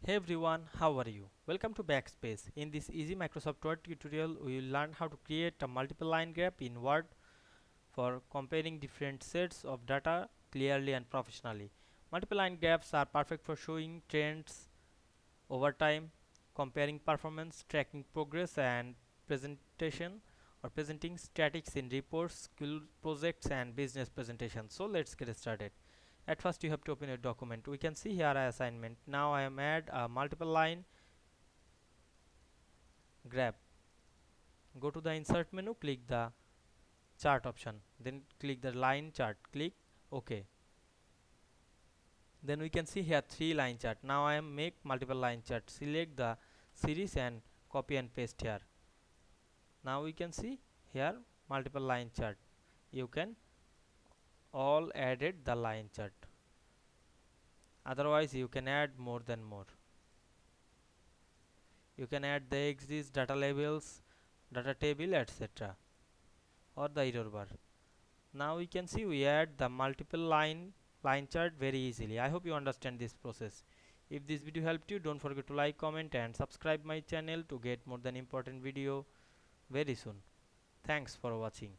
Hey everyone, how are you? Welcome to Backspace. In this easy Microsoft Word tutorial, we will learn how to create a multiple line graph in Word for comparing different sets of data clearly and professionally. Multiple line graphs are perfect for showing trends over time, comparing performance, tracking progress, and presentation or presenting statistics in reports, skill projects, and business presentations. So let's get started. At first, you have to open a document. We can see here a assignment. Now I am add a multiple line graph. Go to the insert menu, click the chart option, then click the line chart, click OK. Then we can see here three line chart. Now I am make multiple line chart. Select the series and copy and paste here. Now we can see here multiple line chart. You can all added the line chart. Otherwise you can add more than more. You can add the axis, data labels, data table, etc. or the error bar. Now we can see we add the multiple line chart very easily. I hope you understand this process. If this video helped you, don't forget to like, comment and subscribe my channel to get more than important video very soon. Thanks for watching.